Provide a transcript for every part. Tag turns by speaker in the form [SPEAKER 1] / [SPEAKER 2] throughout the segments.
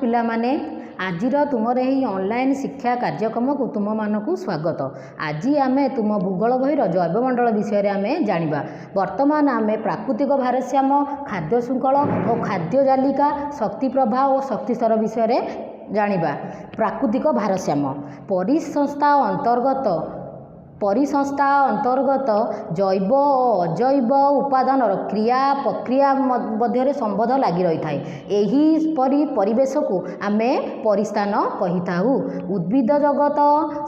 [SPEAKER 1] ପିଲାମାନେ ଆଜିର ତୁମର ଏହି ଅନଲାଇନ୍ ଶିକ୍ଷା କାର୍ଯ୍ୟକ୍ରମକୁ ତୁମମାନଙ୍କୁ ସ୍ୱାଗତ। ଆଜି ଆମେ ତୁମ ଭୂଗୋଳ ବହିର ଜୈବମଣ୍ଡଳ ବିଷୟରେ ଆମେ ଜାଣିବା। ବର୍ତ୍ତମାନ ଆମେ ପ୍ରାକୃତିକ ଭାରସାମ୍ୟ, ଖାଦ୍ୟ ଶୃଙ୍ଖଳ ଓ ଖାଦ୍ୟ ଜାଲିକା, ଶକ୍ତି ପ୍ରବାହ ଓ ଶକ୍ତି ସ୍ତର ବିଷୟରେ ଜାଣିବା। ପ୍ରାକୃତିକ ଭାରସାମ୍ୟ ପରିସଂସ୍ଥା ଅନ୍ତର୍ଗତ ଜୈବ ଓ ଅଜୈବ ଉପାଦାନର କ୍ରିୟା ପ୍ରକ୍ରିୟା ମଧ୍ୟରେ ସମ୍ବନ୍ଧ ଲାଗି ରହିଥାଏ। ଏହିପରି ପରିବେଶକୁ ଆମେ ପରିସ୍ଥାନ କହିଥାଉ। ଉଦ୍ଭିଦ ଜଗତ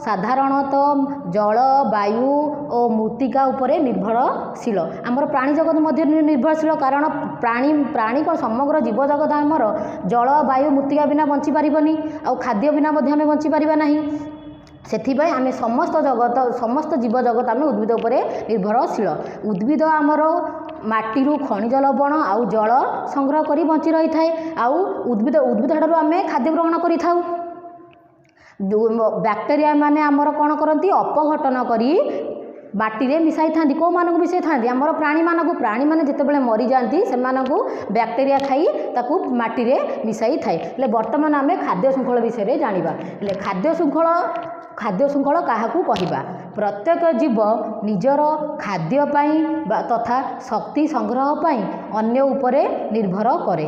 [SPEAKER 1] ସାଧାରଣତଃ ଜଳ, ବାୟୁ ଓ ମୃତ୍ତିକା ଉପରେ ନିର୍ଭରଶୀଳ। ଆମର ପ୍ରାଣୀ ଜଗତ ମଧ୍ୟ ନିର୍ଭରଶୀଳ, କାରଣ ପ୍ରାଣୀ କ'ଣ ସମଗ୍ର ଜୀବଜଗତ ଆମର ଜଳ, ବାୟୁ, ମୃତ୍ତିକା ବିନା ବଞ୍ଚିପାରିବନି, ଆଉ ଖାଦ୍ୟ ବିନା ମଧ୍ୟ ଆମେ ବଞ୍ଚିପାରିବା ନାହିଁ। ସେଥିପାଇଁ ଆମେ ସମସ୍ତ ଜୀବଜଗତ ଆମେ ଉଦ୍ଭିଦ ଉପରେ ନିର୍ଭରଶୀଳ। ଉଦ୍ଭିଦ ଆମର ମାଟିରୁ ଖଣିଜ ଲବଣ ଆଉ ଜଳ ସଂଗ୍ରହ କରି ବଞ୍ଚି ରହିଥାଏ। ଆଉ ଉଦ୍ଭିଦ ଠାରୁ ଆମେ ଖାଦ୍ୟ ଗ୍ରହଣ କରିଥାଉ। ବ୍ୟାକ୍ଟେରିଆ ମାନେ ଆମର କ'ଣ କରନ୍ତି, ଅପଘଟନ କରି ମାଟିରେ ମିଶାଇଥାନ୍ତି। କେଉଁମାନଙ୍କୁ ମିଶାଇଥାନ୍ତି? ଆମର ପ୍ରାଣୀମାନେ ଯେତେବେଳେ ମରିଯାଆନ୍ତି ସେମାନଙ୍କୁ ବ୍ୟାକ୍ଟେରିଆ ଖାଇ ତାକୁ ମାଟିରେ ମିଶାଇଥାଏ। ହେଲେ ବର୍ତ୍ତମାନ ଆମେ ଖାଦ୍ୟ ଶୃଙ୍ଖଳ ବିଷୟରେ ଜାଣିବା। ହେଲେ ଖାଦ୍ୟ ଶୃଙ୍ଖଳ କାହାକୁ କହିବା? ପ୍ରତ୍ୟେକ ଜୀବ ନିଜର ଖାଦ୍ୟ ପାଇଁ ତଥା ଶକ୍ତି ସଂଗ୍ରହ ପାଇଁ ଅନ୍ୟ ଉପରେ ନିର୍ଭର କରେ।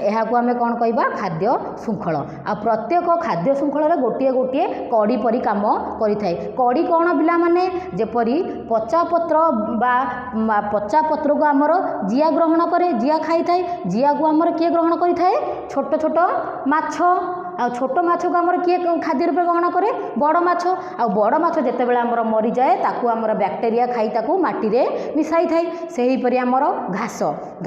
[SPEAKER 1] ଏହାକୁ ଆମେ କ'ଣ କହିବା? ଖାଦ୍ୟ ଶୃଙ୍ଖଳ। ଆଉ ପ୍ରତ୍ୟେକ ଖାଦ୍ୟ ଶୃଙ୍ଖଳରେ ଗୋଟିଏ ଗୋଟିଏ କଡ଼ି ପରି କାମ କରିଥାଏ। କଡ଼ି କ'ଣ ପିଲାମାନେ? ଯେପରି ପଚା ପତ୍ରକୁ ଆମର ଜିଆ ଗ୍ରହଣ କରେ, ଜିଆ ଖାଇଥାଏ। ଜିଆକୁ ଆମର କିଏ ଗ୍ରହଣ କରିଥାଏ? ଛୋଟ ଛୋଟ ମାଛ। ଆଉ ଛୋଟ ମାଛକୁ ଆମର କିଏ ଖାଦ୍ୟ ରୂପେ ଗ୍ରହଣ କରେ? ବଡ଼ ମାଛ। ଆଉ ବଡ଼ ମାଛ ଯେତେବେଳେ ଆମର ମରିଯାଏ ତାକୁ ଆମର ବ୍ୟାକ୍ଟେରିଆ ଖାଇ ତାକୁ ମାଟିରେ ମିଶାଇଥାଏ। ସେହିପରି ଆମର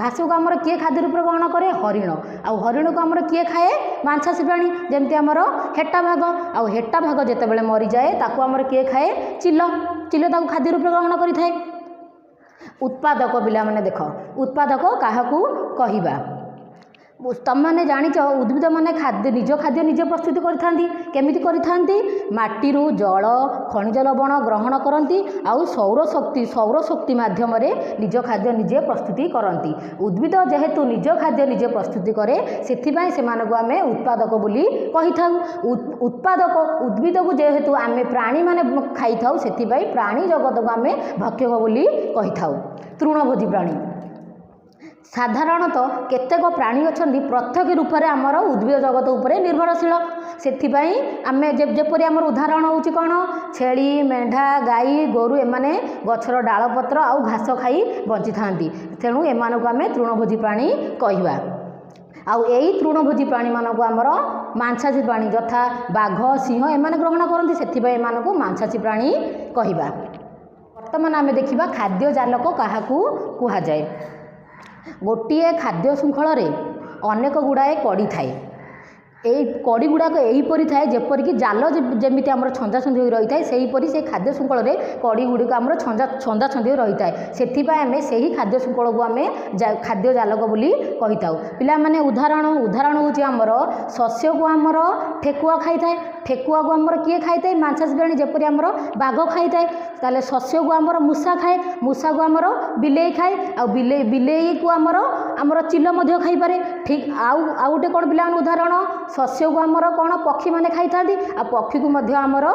[SPEAKER 1] ଘାସକୁ ଆମର କିଏ ଖାଦ୍ୟ ରୂପେ ଗ୍ରହଣ କରେ? ହରିଣ। ଆଉ ହରିଣକୁ ଆମର କିଏ ଖାଏ? ମାଂସାଶୀ ପ୍ରାଣୀ, ଯେମିତି ଆମର ହେଟା ଭାଗ। ଆଉ ହେଟା ଭାଗ ଯେତେବେଳେ ମରିଯାଏ ତାକୁ ଆମର କିଏ ଖାଏ? ଚିଲ ତାକୁ ଖାଦ୍ୟ ରୂପେ ଗ୍ରହଣ କରିଥାଏ। ଉତ୍ପାଦକ ପିଲାମାନେ ଦେଖ, ଉତ୍ପାଦକ କାହାକୁ କହିବା? ତମମାନେ ଜାଣିଛ ଉଦ୍ଭିଦମାନେ ନିଜ ଖାଦ୍ୟ ନିଜେ ପ୍ରସ୍ତୁତି କରିଥାନ୍ତି। କେମିତି କରିଥାନ୍ତି? ମାଟିରୁ ଜଳ, ଖଣିଜ ଲବଣ ଗ୍ରହଣ କରନ୍ତି ଆଉ ସୌରଶକ୍ତି ମାଧ୍ୟମରେ ନିଜ ଖାଦ୍ୟ ନିଜେ ପ୍ରସ୍ତୁତି କରନ୍ତି। ଉଦ୍ଭିଦ ଯେହେତୁ ନିଜ ଖାଦ୍ୟ ନିଜେ ପ୍ରସ୍ତୁତି କରେ, ସେଥିପାଇଁ ସେମାନଙ୍କୁ ଆମେ ଉତ୍ପାଦକ ବୋଲି କହିଥାଉ। ଉଦ୍ଭିଦକୁ ଯେହେତୁ ଆମେ ପ୍ରାଣୀମାନେ ଖାଇଥାଉ, ସେଥିପାଇଁ ପ୍ରାଣୀ ଜଗତକୁ ଆମେ ଭକ୍ଷକ ବୋଲି କହିଥାଉ। ତୃଣଭୋଜୀ ପ୍ରାଣୀ ସାଧାରଣତଃ କେତେକ ପ୍ରାଣୀ ଅଛନ୍ତି ପ୍ରତ୍ୟକ୍ଷ ରୂପରେ ଆମର ଉଦ୍ଭିଦ ଜଗତ ଉପରେ ନିର୍ଭରଶୀଳ। ସେଥିପାଇଁ ଆମେ ଯେପରି ଆମର ଉଦାହରଣ ହେଉଛି କ'ଣ? ଛେଳି, ମେଣ୍ଢା, ଗାଈ, ଗୋରୁ ଏମାନେ ଗଛର ଡାଳପତ୍ର ଆଉ ଘାସ ଖାଇ ବଞ୍ଚିଥାନ୍ତି। ତେଣୁ ଏମାନଙ୍କୁ ଆମେ ତୃଣଭୋଜୀ ପ୍ରାଣୀ କହିବା। ଆଉ ଏଇ ତୃଣଭୋଜୀ ପ୍ରାଣୀମାନଙ୍କୁ ଆମର ମାଂସାଶୀ ପ୍ରାଣୀ ଯଥା ବାଘ, ସିଂହ ଏମାନେ ଗ୍ରହଣ କରନ୍ତି। ସେଥିପାଇଁ ଏମାନଙ୍କୁ ମାଂସାଶୀ ପ୍ରାଣୀ କହିବା। ବର୍ତ୍ତମାନ ଆମେ ଦେଖିବା ଖାଦ୍ୟ ଜାଲକ କାହାକୁ କୁହାଯାଏ। ଗୋଟିଏ ଖାଦ୍ୟ ଶୃଙ୍ଖଳରେ ଅନେକ ଗୁଡ଼ାଏ କଡ଼ି ଥାଏ। ଏଇ କଡ଼ି ଗୁଡ଼ାକ ଏହିପରି ଥାଏ ଯେପରିକି ଜାଲ ଯେମିତି ଆମର ଛନ୍ଦାଛନ୍ଦି ହୋଇ ରହିଥାଏ, ସେହିପରି ସେ ଖାଦ୍ୟ ଶୃଙ୍ଖଳରେ କଡ଼ି ଗୁଡ଼ିକ ଆମର ଛନ୍ଦାଛନ୍ଦି ହୋଇ ରହିଥାଏ। ସେଥିପାଇଁ ଆମେ ସେହି ଖାଦ୍ୟ ଶୃଙ୍ଖଳକୁ ଆମେ ଖାଦ୍ୟ ଜାଲକ ବୋଲି କହିଥାଉ। ପିଲାମାନେ ଉଦାହରଣ ହେଉଛି ଆମର ଶସ୍ୟକୁ ଆମର ଠେକୁଆ ଖାଇଥାଏ। ଠେକୁଆକୁ ଆମର କିଏ ଖାଇଥାଏ? ମାଂସାଶୀ ପ୍ରାଣୀ, ଯେପରି ଆମର ବାଘ ଖାଇଥାଏ। ତାହେଲେ ଶସ୍ୟକୁ ଆମର ମୂଷା ଖାଏ, ମୂଷାକୁ ଆମର ବିଲେଇ ଖାଏ, ଆଉ ବିଲେଇକୁ ଆମର ଚିଲ ମଧ୍ୟ ଖାଇପାରେ। ଠିକ୍ ଆଉ ଗୋଟେ କ'ଣ ପିଲାମାନେ ଉଦାହରଣ? ଶସ୍ୟକୁ ଆମର କ'ଣ ପକ୍ଷୀମାନେ ଖାଇଥାନ୍ତି, ଆଉ ପକ୍ଷୀକୁ ମଧ୍ୟ ଆମର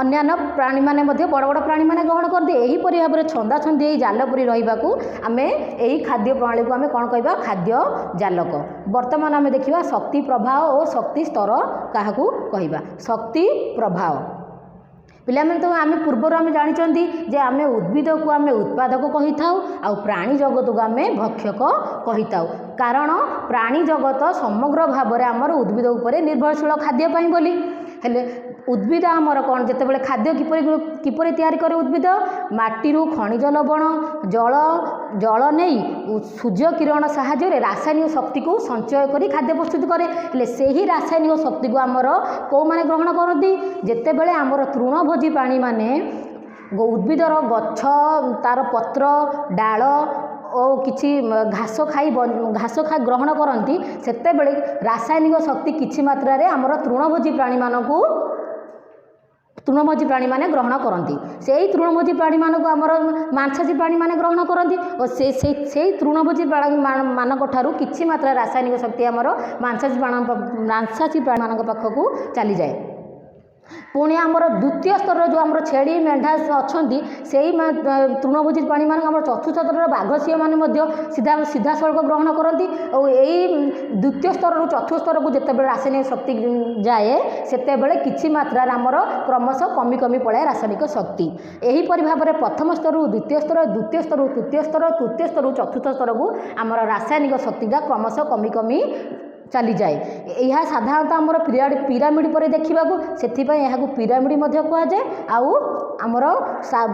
[SPEAKER 1] ଅନ୍ୟାନ୍ୟ ପ୍ରାଣୀମାନେ ମଧ୍ୟ ବଡ଼ ବଡ଼ ପ୍ରାଣୀମାନେ ଗ୍ରହଣ କରନ୍ତି। ଏହିପରି ଭାବରେ ଛନ୍ଦାଛନ୍ଦି ଏଇ ଜାଲ ପରି ରହିବାକୁ ଆମେ ଏହି ଖାଦ୍ୟ ପ୍ରଣାଳୀକୁ ଆମେ କ'ଣ କହିବା? ଖାଦ୍ୟ ଜାଲକ। ବର୍ତ୍ତମାନ ଆମେ ଦେଖିବା ଶକ୍ତି ପ୍ରବାହ ଓ ଶକ୍ତି ସ୍ତର କାହାକୁ କହିବା। ଶକ୍ତି ପ୍ରବାହ ପିଲାମାନେ ତ ଆମେ ପୂର୍ବରୁ ଜାଣିଛନ୍ତି ଯେ ଆମେ ଉଦ୍ଭିଦକୁ ଆମେ ଉତ୍ପାଦକ କହିଥାଉ, ଆଉ ପ୍ରାଣୀ ଜଗତକୁ ଆମେ ଭକ୍ଷକ କହିଥାଉ। କାରଣ ପ୍ରାଣୀ ଜଗତ ସମଗ୍ର ଭାବରେ ଆମର ଉଦ୍ଭିଦ ଉପରେ ନିର୍ଭରଶୀଳ ଖାଦ୍ୟ ପାଇଁ ବୋଲି। ହେଲେ ଉଦ୍ଭିଦ ଆମର କ'ଣ? ଯେତେବେଳେ ଖାଦ୍ୟ କିପରି ତିଆରି କରେ ଉଦ୍ଭିଦ? ମାଟିରୁ ଖଣିଜ ଲବଣ, ଜଳ ନେଇ ସୂର୍ଯ୍ୟ କିରଣ ସାହାଯ୍ୟରେ ରାସାୟନିକ ଶକ୍ତିକୁ ସଞ୍ଚୟ କରି ଖାଦ୍ୟ ପ୍ରସ୍ତୁତ କରେ। ହେଲେ ସେହି ରାସାୟନିକ ଶକ୍ତିକୁ ଆମର କେଉଁମାନେ ଗ୍ରହଣ କରନ୍ତି? ଯେତେବେଳେ ଆମର ତୃଣଭୋଜୀ ପ୍ରାଣୀମାନେ ଉଦ୍ଭିଦର ଗଛ, ତାର ପତ୍ର, ଡାଳ ଓ କିଛି ଘାସ ଖାଇ ଗ୍ରହଣ କରନ୍ତି, ସେତେବେଳେ ରାସାୟନିକ ଶକ୍ତି କିଛି ମାତ୍ରାରେ ଆମର ତୃଣଭୋଜୀ ପ୍ରାଣୀମାନଙ୍କୁ तृणभोजी प्राणी माने ग्रहण करती से तृणभोजी प्राणी मानक आमर मांसाशी प्राणी माने ग्रहण करती और से तृणभोजी प्राणी मानक ठारू किछि मात्रा रासायनिक शक्ति आमर मांसाशी प्राणी मानक पाखक चली जाए। पुणी आमर द्वितीय स्तर जो आम छेड़ी मेढ़ा अच्छा से तृणभोजी प्राणी मान चतुर्थ स्तर बाघ सी मैंने सीधा सीधा सड़क ग्रहण करती और यही द्वितीय स्तर चतुर्थ स्तर को जिते रासायनिक शक्ति जाए से किसी मात्रा आमर क्रमश कमी कमी पड़े रासायनिक शक्ति। यहीपरि भाव में प्रथम स्तर द्वितीय स्तर तृतीय स्तर तृतीय स्तर चतुर्थ स्तर को आमर रासायनिक शक्तिटा क्रमश कमी कमी चली जाए। यह साधारणतः आमर पिरामिड पर देखा से पिरामिड कहुए आमर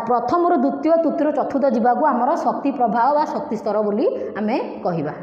[SPEAKER 1] प्रथम द्वितीय तृतीय चतुर्थ जावाक आमर शक्ति प्रभाव व शक्ति स्तर बोली आमे कहिबा।